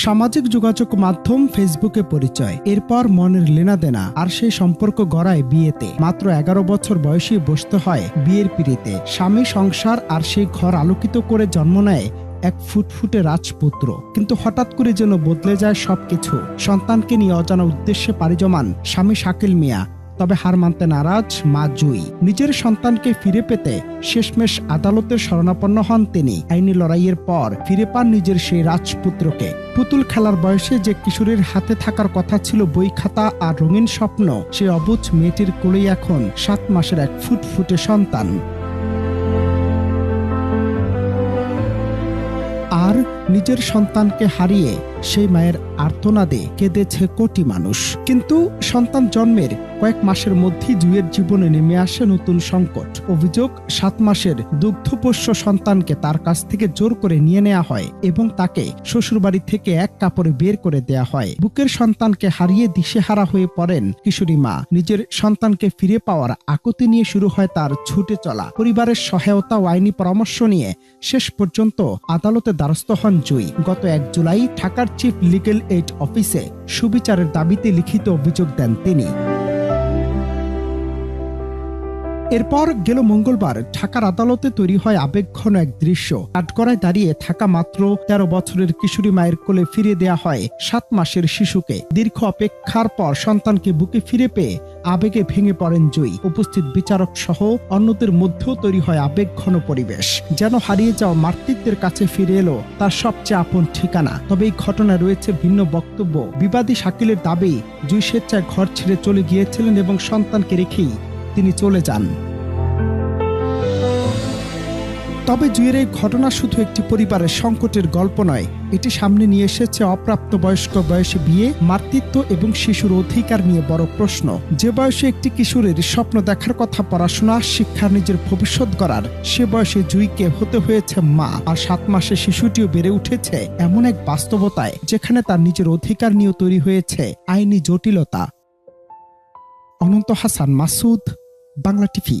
সামাজিক যোগাযোগ মাধ্যম ফেসবুকে পরিচয়, এরপর মনের লেনাদেনা আর সেই সম্পর্ক গড়ায় বিয়েতে। মাত্র 11 বছর বয়সী বসতে হয় বিয়ের পিঁড়িতে। স্বামী, সংসার আর সেই ঘর আলোকিত করে জন্ম নেয় এক ফুটফুটে রাজপুত্র। কিন্তু হঠাৎ করে যেন বদলে যায় সবকিছু। সন্তানকে নিয়ে অজানা উদ্দেশ্যে পাড়ি জমান স্বামী শাকিল মিয়া, তবে হার মানতে নারাজ মা জুই। নিজের সন্তানকে ফিরে পেতে শেষমেশ আদালতের শরণাপন্ন হন তিনি। আইনি লড়াইয়ের পর ফিরে পান নিজের সেই রাজপুত্রকে। পুতুল খেলার বয়সে যে কিশোরীর হাতে থাকার কথা ছিল বই খাতা আর রঙিন স্বপ্ন, সে অবুঝ মেয়েটির কোলেই এখন 7 মাসের এক ফুটফুটে সন্তান। আর নিজের সন্তানকে হারিয়ে সেই মায়ের আর্তনাদে কেঁদেছে কোটি মানুষ। কিন্তু সন্তান জন্মের কয়েক মাসের মধ্যেই জুইয়ের জীবনে নেমে আসে নতুন সংকট। অভিযোগ, 7 মাসের দুগ্ধপোষ্য সন্তানকে তার কাছ থেকে জোর করে নিয়ে নেওয়া হয় এবং তাকে শ্বশুরবাড়ি থেকে এক কাপড়ে বের করে দেয়া হয়। বুকের সন্তানকে হারিয়ে দিশেহারা হয়ে পড়েন কিশোরী মা। নিজের সন্তানকে ফিরে পাওয়ার আকুতি নিয়ে শুরু হয় তার ছুটে চলা। পরিবারের সহায়তা ও আইনি পরামর্শ নিয়ে শেষ পর্যন্ত আদালতে দ্বারস্থ হন জুই। গত 1 জুলাই ঢাকার চিফ লিগ্যাল এইড অফিসে সুবিচারের দাবিতে লিখিত অভিযোগ দেন তিনি। এরপর গেল মঙ্গলবার ঢাকার আদালতে তৈরি হয় আবেগঘন এক দৃশ্য। কাঠগড়ায় দাঁড়িয়ে থাকা মাত্র 13 বছরের কিশোরী মায়ের কোলে ফিরিয়ে দেয়া হয় 7 মাসের শিশুকে। দীর্ঘ অপেক্ষার পর সন্তানকে বুকে ফিরে পেয়ে আবেগে ভেঙে পড়েন জুই। উপস্থিত বিচারক সহ অন্যদের মধ্যেও তৈরি হয় আবেগঘন পরিবেশ, যেন হারিয়ে যাওয়া মাতৃত্বের কাছে ফিরে এলো তার সবচেয়ে আপন ঠিকানা। তবে এই ঘটনায় রয়েছে ভিন্ন বক্তব্য। বিবাদী শাকিলের দাবি, জুই স্বেচ্ছায় ঘর ছেড়ে চলে গিয়েছিলেন এবং সন্তানকে রেখেই তিনি চলে যান। তবে জুইয়ের এই ঘটনা শুধু একটি পরিবারের সংকটের গল্প নয়, এটি সামনে নিয়ে এসেছে অপ্রাপ্তবয়স্ক বয়সে বিয়ে, মাতৃত্ব এবং শিশুর অধিকার নিয়ে বড় প্রশ্ন। যে বয়সে একটি কিশোরের স্বপ্ন দেখার কথা, পড়াশোনা, শিক্ষা, নিজের ভবিষ্যৎ গড়ার, সে বয়সে জুইকে হতে হয়েছে মা। আর 7 মাসে শিশুটিও বেড়ে উঠেছে এমন এক বাস্তবতায় যেখানে তার নিজের অধিকার নিয়েও তৈরি হয়েছে আইনি জটিলতা। অনন্ত হাসান মাসুদ, বাংলা টিভি।